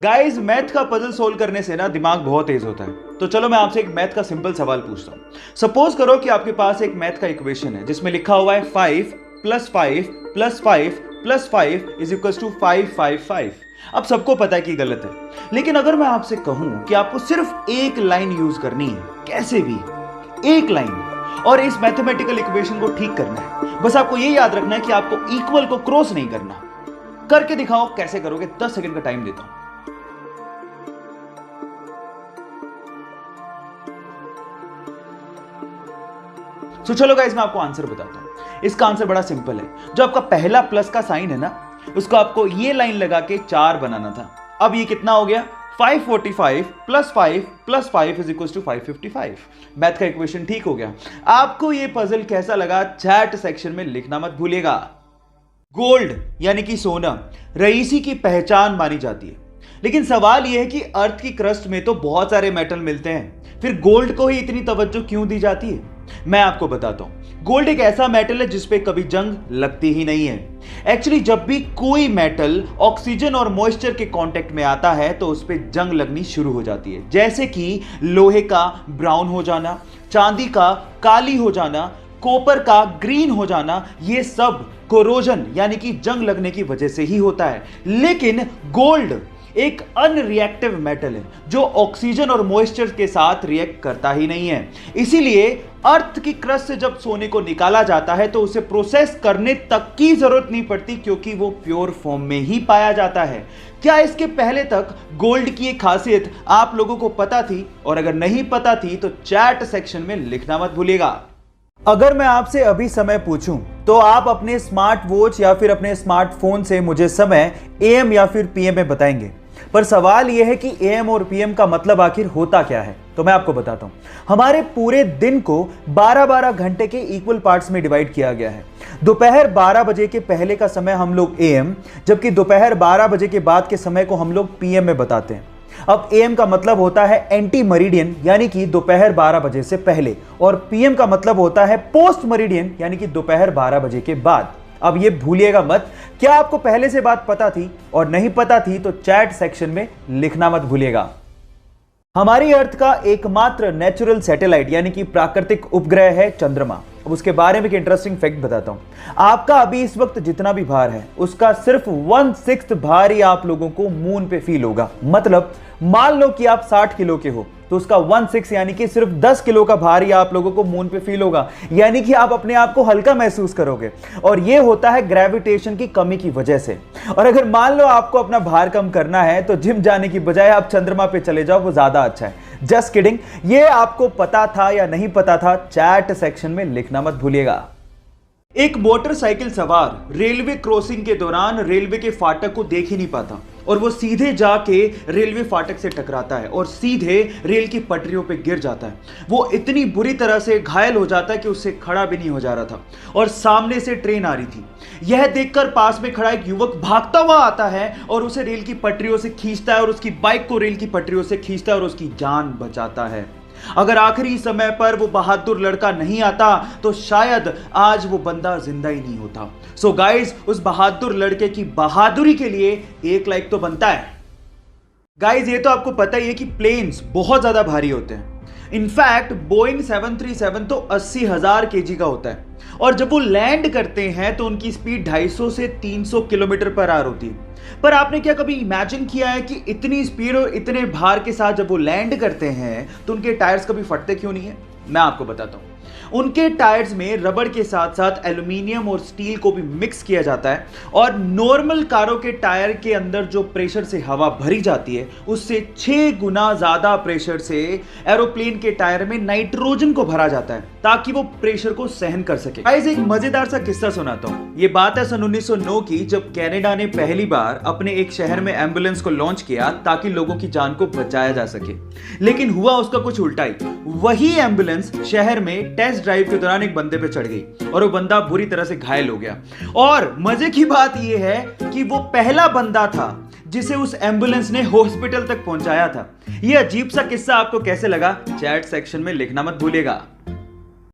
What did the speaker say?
Guys, math का puzzle solve करने से ना दिमाग बहुत तेज होता है। तो चलो मैं आपसे एक मैथ का सिंपल सवाल पूछता हूं। सपोज करो कि आपके पास एक मैथ का इक्वेशन है जिसमें लिखा हुआ है 5 plus 5 plus 5 plus 5 is equal to 555। अब सबको पता है कि गलत है, लेकिन अगर मैं आपसे कहूं कि आपको सिर्फ एक लाइन यूज करनी है, कैसे भी एक लाइन, और इस मैथमेटिकल इक्वेशन को ठीक करना है, बस आपको ये याद रखना है कि आपको इक्वल को क्रॉस नहीं करना। करके दिखाओ, कैसे करोगे? 10 सेकंड का टाइम देता हूं। तो चलो गाइस, मैं आपको आंसर बताता हूं। इसका आंसर बड़ा सिंपल है। जो आपका पहला प्लस का साइन है ना, उसको आपको ये लाइन लगा के 4 बनाना था। अब ये कितना हो गया? 545 plus 5 plus 5 is equal to 555। Math का इक्वेशन ठीक हो गया। आपको ये पजल कैसा लगा, चैट सेक्शन में लिखना मत भूलिएगा। गोल्ड यानी कि सोना रईसी की पहचान मानी जाती है, लेकिन सवाल यह है कि अर्थ की क्रस्ट में तो बहुत सारे मेटल मिलते हैं, फिर गोल्ड को ही इतनी तवज्जो क्यों दी जाती है? मैं आपको बताता हूं। गोल्ड एक ऐसा मेटल है जिसपे कभी जंग लगती ही नहीं है। एक्चुअली जब भी कोई मेटल ऑक्सीजन और मॉइस्चर के कांटेक्ट में आता है तो उस पर जंग लगनी शुरू हो जाती है, जैसे कि लोहे का ब्राउन हो जाना, चांदी का काली हो जाना, कॉपर का ग्रीन हो जाना। ये सब कोरोजन यानी कि जंग लगने की वजह से ही होता है। लेकिन गोल्ड एक अनरिएक्टिव मेटल है जो ऑक्सीजन और मॉइस्चर के साथ रिएक्ट करता ही नहीं है। इसीलिए अर्थ की क्रस्ट से जब सोने को निकाला जाता है तो उसे प्रोसेस करने तक की जरूरत नहीं पड़ती, क्योंकि वो प्योर फॉर्म में ही पाया जाता है। क्या इसके पहले तक गोल्ड की एक खासियत आप लोगों को पता थी? और अगर नहीं पता थी तो चैट सेक्शन में लिखना मत भूलिएगा। अगर मैं आपसे अभी समय पूछूं तो आप अपने स्मार्ट वॉच या फिर अपने स्मार्टफोन से मुझे समय एएम या फिर पीएम में बताएंगे, पर सवाल यह है कि एएम और पीएम का मतलब आखिर होता क्या है? तो मैं आपको बताता हूं। हमारे पूरे दिन को 12-12 घंटे के इक्वल पार्ट्स में डिवाइड किया गया है। दोपहर 12 बजे के पहले का समय हम लोग एएम, जबकि दोपहर 12 बजे के बाद के समय को हम लोग पीएम में बताते हैं। अब एएम का मतलब होता है एंटी मरीडियन, यानी कि दोपहर 12 बजे से पहले, और पीएम का मतलब होता है पोस्ट मरीडियन, यानी कि दोपहर 12 बजे के बाद। अब ये भूलिएगा मत। क्या आपको पहले से बात पता थी? और नहीं पता थी तो चैट सेक्शन में लिखना मत भूलिएगा। हमारी अर्थ का एकमात्र नेचुरल सैटेलाइट यानी कि प्राकृतिक उपग्रह है चंद्रमा। अब उसके बारे में एक इंटरेस्टिंग फैक्ट बताता हूं। आपका अभी इस वक्त जितना भी भार है उसका सिर्फ 1/6 भार ही आप लोगों को मून पे फील होगा। मतलब मान लो कि आप 60 किलो के हो तो उसका 1/6 यानी कि सिर्फ 10 किलो का भार ही आप लोगों को मून पे फील होगा, यानी कि आप अपने आप को हल्का महसूस करोगे। और यह होता है ग्रेविटेशन की कमी की वजह से। और अगर मान लो आपको अपना भार कम करना है तो जिम जाने की बजाय आप चंद्रमा पे चले जाओ, वो ज्यादा अच्छा है। Just kidding. ये आपको पता था या नहीं पता था? चैट सेक्शन में लिखना मत भूलिएगा। एक मोटरसाइकिल सवार रेलवे क्रॉसिंग के दौरान रेलवे के फाटक को देख ही नहीं पाता और वो सीधे जाके रेलवे फाटक से टकराता है और सीधे रेल की पटरियों पे गिर जाता है। वो इतनी बुरी तरह से घायल हो जाता है कि उससे खड़ा भी नहीं हो जा रहा था और सामने से ट्रेन आ रही थी। यह देखकर पास में खड़ा एक युवक भागता हुआ आता है और उसे रेल की पटरियों से खींचता है और उसकी बाइक को रेल की पटरियों से खींचता है और उसकी जान बचाता है। अगर आखिरी समय पर वो बहादुर लड़का नहीं आता तो शायद आज वो बंदा जिंदा ही नहीं होता। सो गाइस, उस बहादुर लड़के की बहादुरी के लिए एक लाइक तो बनता है। गाइस, ये तो आपको पता ही है कि प्लेन्स बहुत ज्यादा भारी होते हैं। इनफैक्ट बोइंग 737 तो 80,000 केजी का होता है और जब वो लैंड करते हैं तो उनकी स्पीड 250 से 300 किलोमीटर पर आवर होती है। पर आपने क्या कभी इमेजिन किया है कि इतनी स्पीड और इतने भार के साथ जब वो लैंड करते हैं तो उनके टायर्स कभी फटते क्यों नहीं है? मैं आपको बताता हूं। उनके टायर्स में रबड़ के साथ साथ एल्यूमिनियम और स्टील को भी मिक्स किया जाता है और नॉर्मल कारों के टायर के अंदर जो प्रेशर से हवा भरी जाती है उससे 6 गुना ज्यादा प्रेशर से एरोप्लेन के टायर में नाइट्रोजन को भरा जाता है ताकि वो प्रेशर को सहन कर सके। गाइस, एक मजेदार सा किस्सा सुनाता हूं। ये बात है सन 1909 की, जब कनाडा ने पहली बार अपने एक शहर में एम्बुलेंस को लॉन्च किया ताकि लोगों की जान को बचाया जा सके। लेकिन हुआ उसका कुछ उल्टा ही। वही एम्बुलेंस शहर में टेस्ट ड्राइव के दौरान एक बंदे पे चढ़ गई और वो बंदा बुरी तरह से घायल हो गया। और मजे की बात यह है कि वो पहला बंदा था जिसे उस एम्बुलेंस ने हॉस्पिटल तक पहुंचाया था। यह अजीब सा किस्सा आपको कैसे लगा? चैट सेक्शन में लिखना मत भूलिएगा।